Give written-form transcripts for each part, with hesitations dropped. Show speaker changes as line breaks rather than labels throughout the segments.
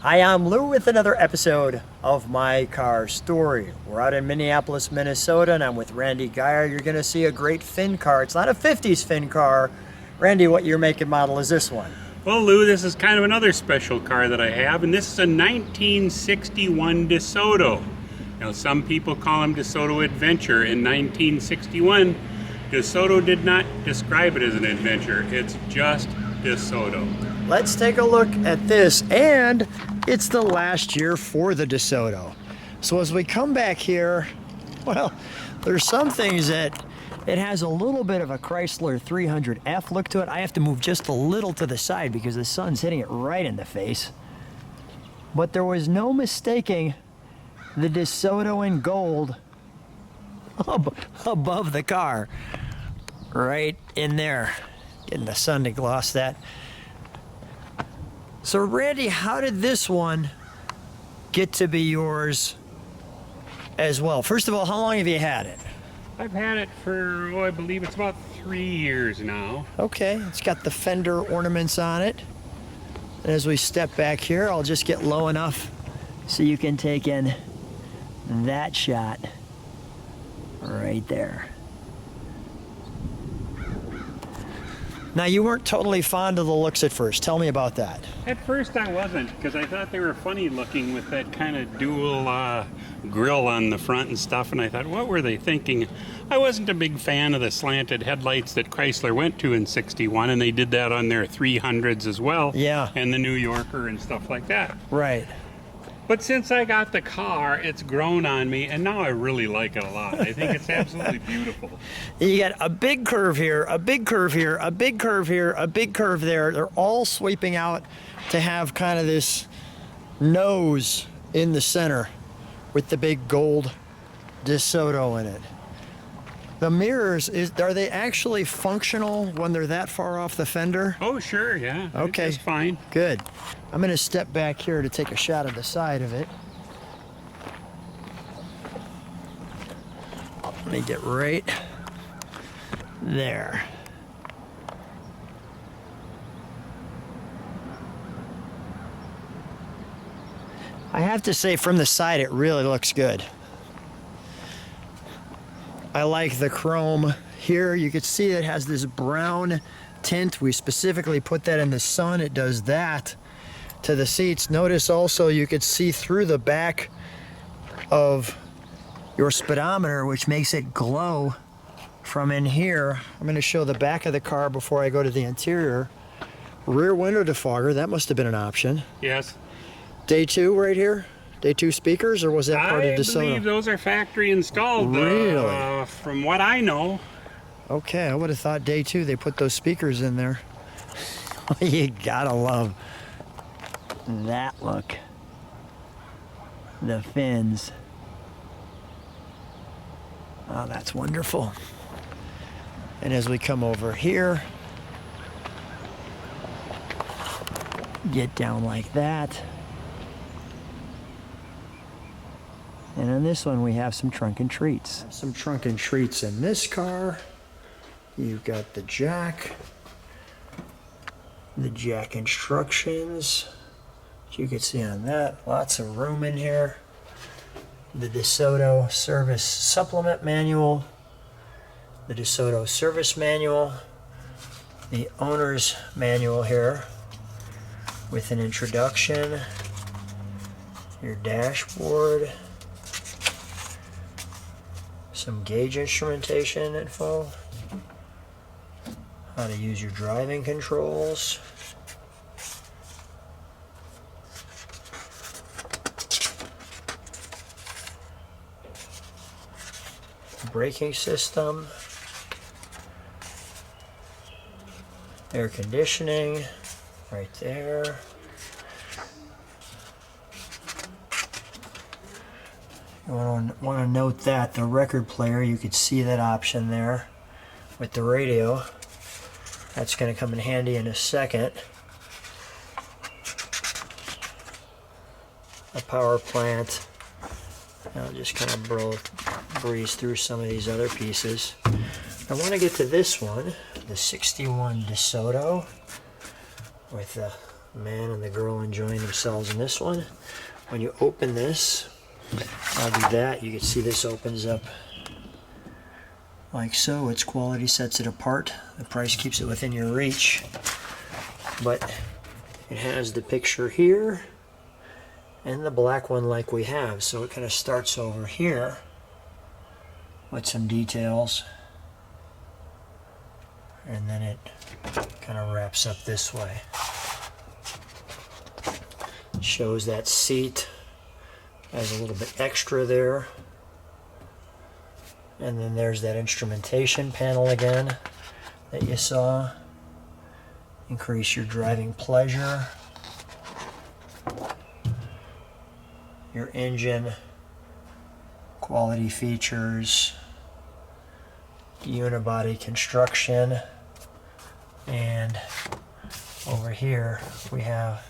Hi, I'm Lou with another episode of My Car Story. We're out in Minneapolis, Minnesota, and I'm with Randy Geyer. You're going to see a great Finn car. It's not a 50s Finn car. Randy, what year, make, and model is this one?
Well, Lou, this is kind of another special car that I have, and this is a 1961 DeSoto. Now, some people call them DeSoto Adventure. In 1961, DeSoto did not describe it as an adventure. It's just DeSoto.
Let's take a look at this, and it's the last year for the DeSoto. So as we come back here, well, there's some things that it has a little bit of a Chrysler 300F look to it. I have to move just a little to the side because the sun's hitting it right in the face. But there was no mistaking the DeSoto in gold above the car. Right in there. Getting the sun to gloss that. So Randy, how did this one get to be yours as well? First of all, how long have you had it?
I've had it for, I believe it's about 3 years now.
Okay, it's got the fender ornaments on it. And as we step back here, I'll just get low enough so you can take in that shot right there. Now, you weren't totally fond of the looks at first. Tell me about that.
At first I wasn't, because I thought they were funny looking with that kind of dual grill on the front and stuff, and I thought, what were they thinking? I wasn't a big fan of the slanted headlights that Chrysler went to in 61, and they did that on their 300s as well.
Yeah.
And the New Yorker and stuff like that.
Right.
But since I got the car, it's grown on me, and now I really like it a lot. I think it's absolutely beautiful.
You got a big curve here, a big curve here, a big curve here, a big curve there. They're all sweeping out to have kind of this nose in the center with the big gold DeSoto in it. The mirrors, are they actually functional when they're that far off the fender?
Oh, sure, yeah.
Okay.
It's fine.
Good. I'm going to step back here to take a shot of the side of it. Let me get right there. I have to say, from the side, it really looks good. I like the chrome here. You can see it has this brown tint. We specifically put that in the sun. It does that to the seats. Notice also you could see through the back of your speedometer, which makes it glow from in here. I'm going to show the back of the car before I go to the interior. Rear window defogger, that must have been an option.
Yes.
Day 2 right here? Day 2 speakers, or was that part of DeSoto?
I believe those are factory installed.
Really?
From what I know.
Okay, I would have thought day 2 they put those speakers in there. You gotta love that look. The fins. Oh, that's wonderful. And as we come over here, get down like that. And on this one, we have some trunk and treats. Some trunk and treats in this car. You've got the jack instructions. As you can see on that, lots of room in here. The DeSoto service supplement manual. The DeSoto service manual. The owner's manual here with an introduction. Your dashboard. Some gauge instrumentation info, how to use your driving controls, braking system, air conditioning right there. You want to note that the record player, you could see that option there with the radio. That's going to come in handy in a second. A power plant. I'll just kind of breeze through some of these other pieces. I want to get to this one, the 61 DeSoto, with the man and the girl enjoying themselves in this one. When you open this, I'll do that. You can see this opens up like so. Its quality sets it apart. The price keeps it within your reach. But it has the picture here and the black one like we have. So it kind of starts over here with some details. And then it kind of wraps up this way. Shows that seat has a little bit extra there. And then there's that instrumentation panel again that you saw. Increase your driving pleasure. Your engine quality features. Unibody construction. And over here we have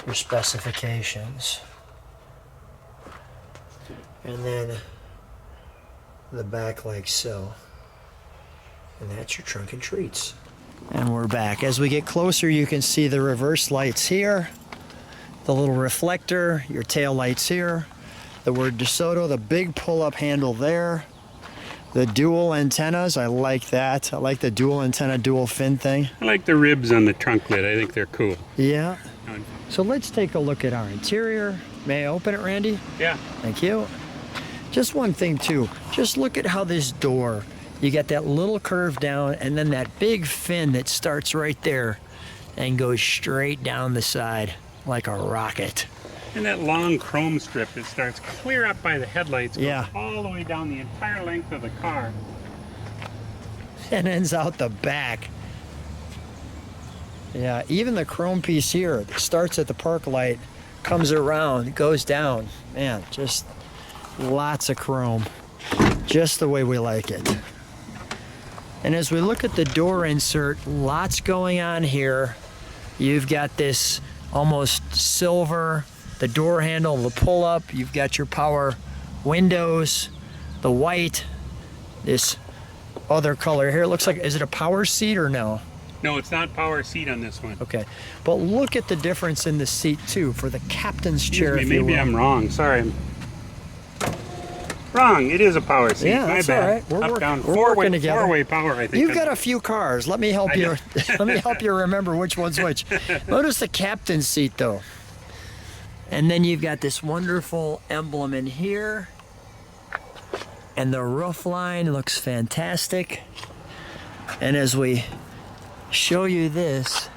your specifications. And then the back like so. And that's your trunk and treats. And we're back. As we get closer, you can see the reverse lights here, the little reflector, your tail lights here, the word DeSoto, the big pull-up handle there. The dual antennas, I like that. I like the dual antenna, dual fin thing.
I like the ribs on the trunk lid. I think they're cool.
Yeah. So let's take a look at our interior. May I open it, Randy?
Yeah.
Thank you. Just one thing too. Just look at how this door, you got that little curve down and then that big fin that starts right there and goes straight down the side like a rocket.
And that long chrome strip that starts clear up by the headlights, goes
Yeah.
all the way down the entire length of the car.
And ends out the back. Yeah, even the chrome piece here that starts at the park light, comes around, goes down. Man, just lots of chrome. Just the way we like it. And as we look at the door insert, lots going on here. You've got this almost silver, the door handle, the pull-up. You've got your power windows, the white, this other color here. It looks like, is it a power seat or no?
No, it's not power seat on this one.
Okay, but look at the difference in the seat too for the captain's chair.
Excuse me, maybe I'm wrong. Sorry, I'm wrong. It is a power seat.
Yeah,
My
that's
bad.
all right. We're
Up, down,
working
four-way,
together.
Four-way power, I think.
You've got a few cars. Let me help you. Let me help you remember which one's which. Notice the captain's seat though. And then you've got this wonderful emblem in here. And the roof line looks fantastic. And as we show you this,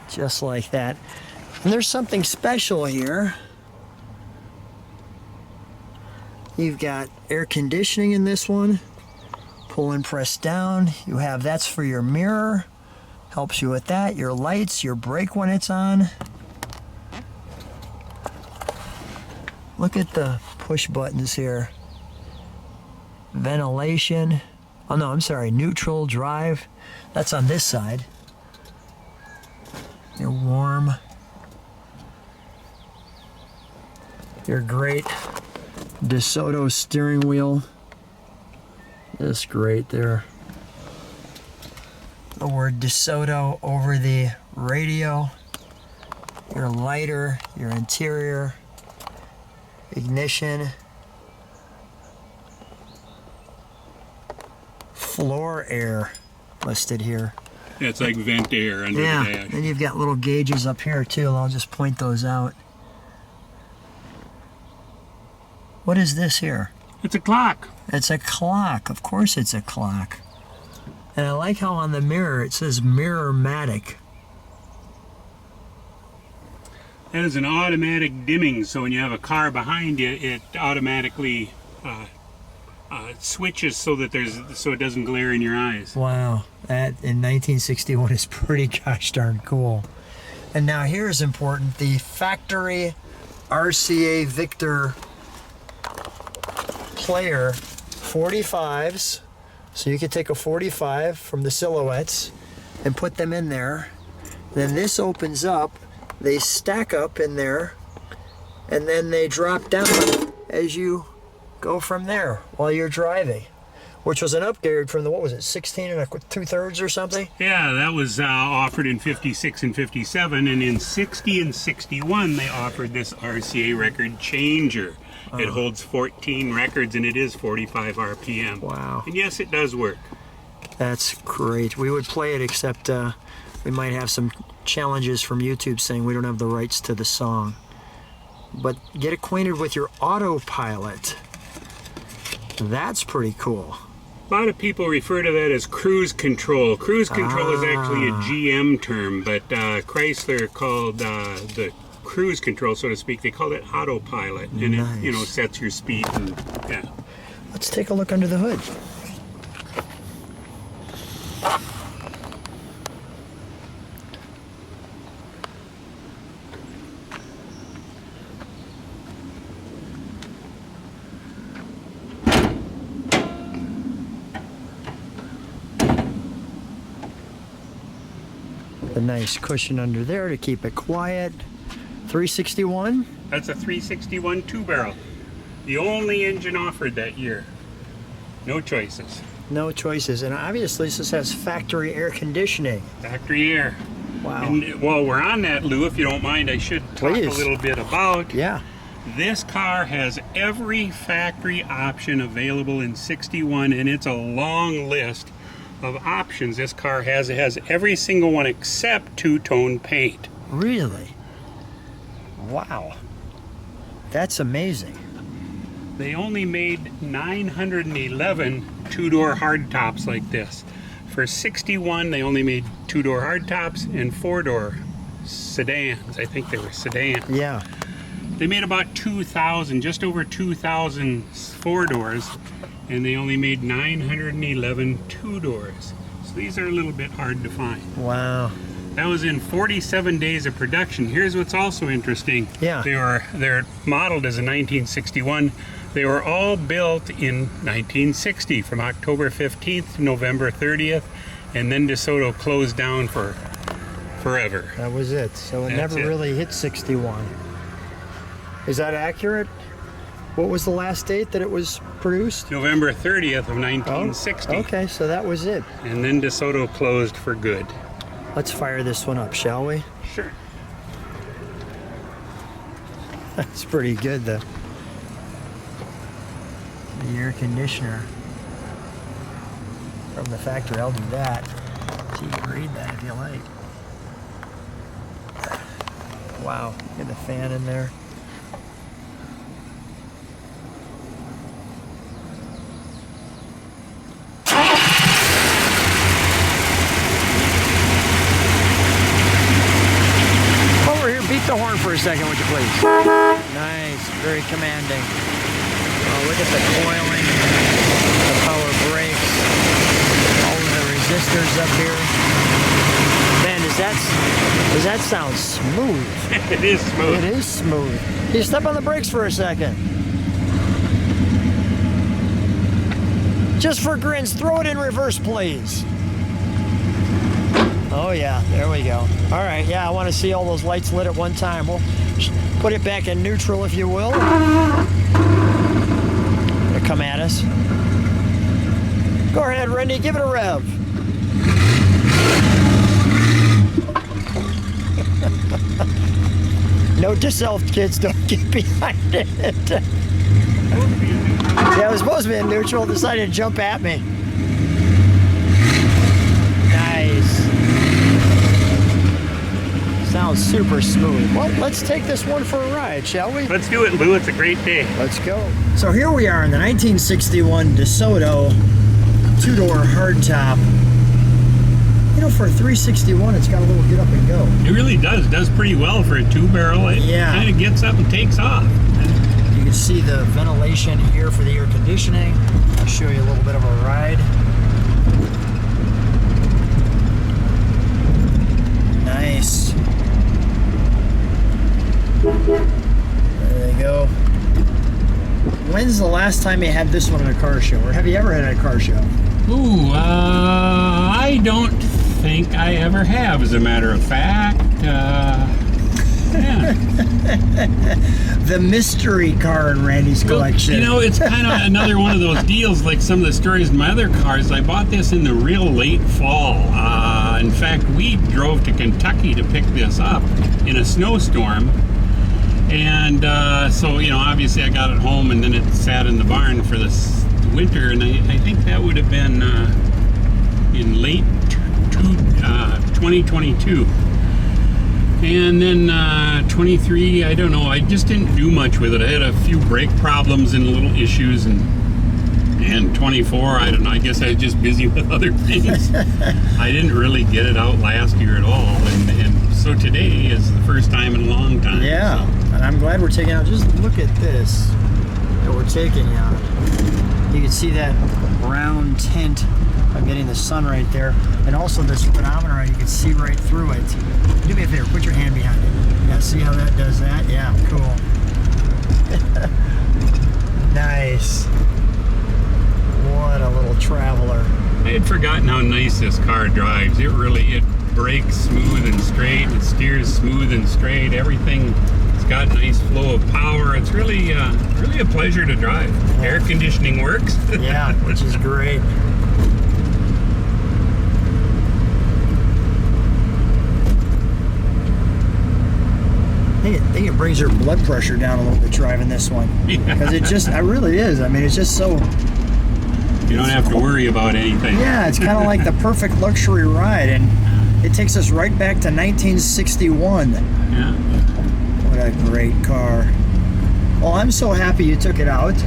just like that. And there's something special here. You've got air conditioning in this one. Pull and press down. You have, that's for your mirror. Helps you with that. Your lights, your brake when it's on. Look at the push buttons here. Ventilation. Oh no, I'm sorry, neutral, drive. That's on this side. You're warm. Your great DeSoto steering wheel. That's great there. The word DeSoto over the radio. Your lighter, your interior, ignition, floor air listed here.
Yeah, it's like vent air under the dash.
And you've got little gauges up here too. I'll just point those out. What is this here?
It's a clock.
It's a clock. Of course it's a clock. And I like how on the mirror it says Mirror-matic.
That is an automatic dimming, so when you have a car behind you, it automatically switches so that it doesn't glare in your eyes.
Wow, that in 1961 is pretty gosh darn cool. And now here's important: the factory RCA Victor player 45s. So you could take a 45 from the silhouettes and put them in there. Then this opens up, they stack up in there, and then they drop down as you go from there while you're driving, which was an upgrade from the, what was it, 16 2/3 or something?
Yeah, that was offered in 56 and 57, and in 60 and 61 they offered this RCA record changer. It holds 14 records and it is 45 RPM.
Wow.
And yes, it does work.
That's great. We would play it, except we might have some challenges from YouTube saying we don't have the rights to the song. But get acquainted with your autopilot. That's pretty cool.
A lot of people refer to that as cruise control. Cruise control is actually a GM term, but Chrysler called the cruise control, so to speak, they call it autopilot, and
nice.
it, you know, sets your speed. And, yeah.
Let's take a look under the hood. The nice cushion under there to keep it quiet. 361.
That's a 361 two-barrel. The only engine offered that year. No choices.
No choices. And obviously this has factory air conditioning.
Factory air.
Wow.
And while we're on that, Lou, if you don't mind, I should talk
Please.
a little bit about.
Yeah.
This car has every factory option available in 61, and it's a long list of options this car has. It has every single one except two-tone paint.
Really? Wow. That's amazing.
They only made 911 two-door hardtops like this. For 61, they only made two-door hardtops and four-door sedans. I think they were sedans.
Yeah.
They made about 2,000, just over 2,000 four-doors, and they only made 911 two-doors. So these are a little bit hard to find.
Wow.
That was in 47 days of production. Here's what's also interesting.
Yeah.
They're modeled as a 1961. They were all built in 1960 from October 15th to November 30th, and then DeSoto closed down for forever.
That was it. So it
That's
never
it.
really hit 61. Is that accurate? What was the last date that it was produced?
November 30th of 1960.
Okay, so that was it.
And then DeSoto closed for good.
Let's fire this one up, shall we?
Sure.
That's pretty good, though. The air conditioner from the factory. I'll do that. So you can read that if you like. Wow, get the fan in there. Over here, beat the horn for a second, would you please? Nice, very commanding. Oh, look at the coiling, the power brakes, all of the resistors up here. Man, does that sound smooth?
It is smooth.
It is smooth. You step on the brakes for a second. Just for grins, throw it in reverse, please. Oh yeah, there we go. All right, yeah, I want to see all those lights lit at one time. We'll put it back in neutral, if you will. It'll come at us. Go ahead, Randy, give it a rev. Note to self, kids, don't get behind it. Yeah, it was supposed to be in neutral, decided to jump at me. Nice. Sounds super smooth. Well, let's take this one for a ride, shall we?
Let's do it, Lou. It's a great day.
Let's go. So here we are in the 1961 DeSoto two-door hardtop. You know, for a 361, it's got a little get up and go.
It really does. Does pretty well for a two-barrel. It kind of gets up and takes off.
You can see the ventilation here for the air conditioning. I'll show you a little bit of a ride. Nice. There they go. When's the last time you had this one at a car show? Or have you ever had it at a car show?
Ooh, I don't think I ever have, as a matter of fact. Yeah.
The mystery car in Randy's collection.
You know, it's kind of another one of those deals like some of the stories in my other cars. I bought this in the real late fall. In fact, we drove to Kentucky to pick this up in a snowstorm. And so, you know, obviously I got it home and then it sat in the barn for this winter. And I think that would have been in late 2022. And then 23, I don't know, I just didn't do much with it. I had a few brake problems and little issues, and 24, I don't know, I guess I was just busy with other things. I didn't really get it out last year at all, and so today is the first time in a long time.
Yeah,
so.
And I'm glad we're taking out, just look at this that we're taking out. You can see that brown tint. I'm getting the sun right there, and also the speedometer, you can see right through it. Do me a favor, put your hand behind it. Yeah, see how that does that? Yeah, cool. Nice. What a little traveler.
I had forgotten how nice this car drives. It brakes smooth and straight, it steers smooth and straight, everything. It's got nice flow of power. It's really a pleasure to drive.
Yeah.
Air conditioning works.
Yeah, which is great. I think it brings your blood pressure down a little bit driving this one. Because it really is. I mean, it's just so...
You don't have to worry about anything.
Yeah, it's kind of like the perfect luxury ride, and it takes us right back to 1961.
Yeah.
What a great car. Well, I'm so happy you took it out.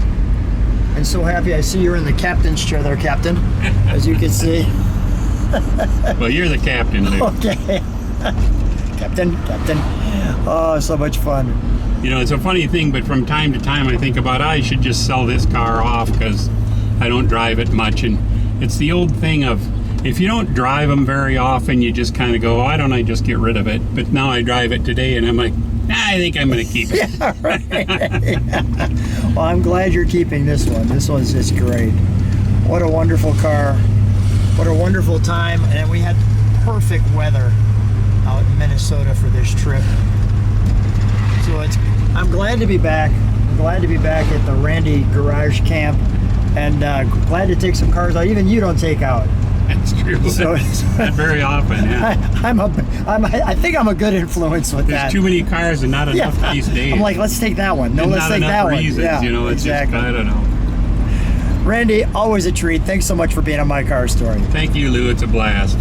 And so happy I see you're in the captain's chair there, Captain, as you can see.
Well, you're the captain, Lou.
Okay. Captain. Oh, so much fun.
You know, it's a funny thing, but from time to time I think about I should just sell this car off because I don't drive it much. And it's the old thing of if you don't drive them very often, you just kind of go, why don't I just get rid of it? But now I drive it today and I'm like, I think I'm going to keep it.
Yeah, right. Well, I'm glad you're keeping this one. This one's just great. What a wonderful car. What a wonderful time. And we had perfect weather out in Minnesota for this trip. So I'm glad to be back. I'm glad to be back at the Randy Garage Camp, and glad to take some cars out. Even you don't take out.
That's true.
So,
Not very often, yeah.
I think I'm a good influence with
There's
that.
too many cars and not enough these days.
I'm like, let's take that one. No,
and
let's take that one.
Reasons,
Yeah,
you know, it's
exactly.
just, I don't know.
Randy, always a treat. Thanks so much for being on My Car Story.
Thank you, Lou. It's a blast.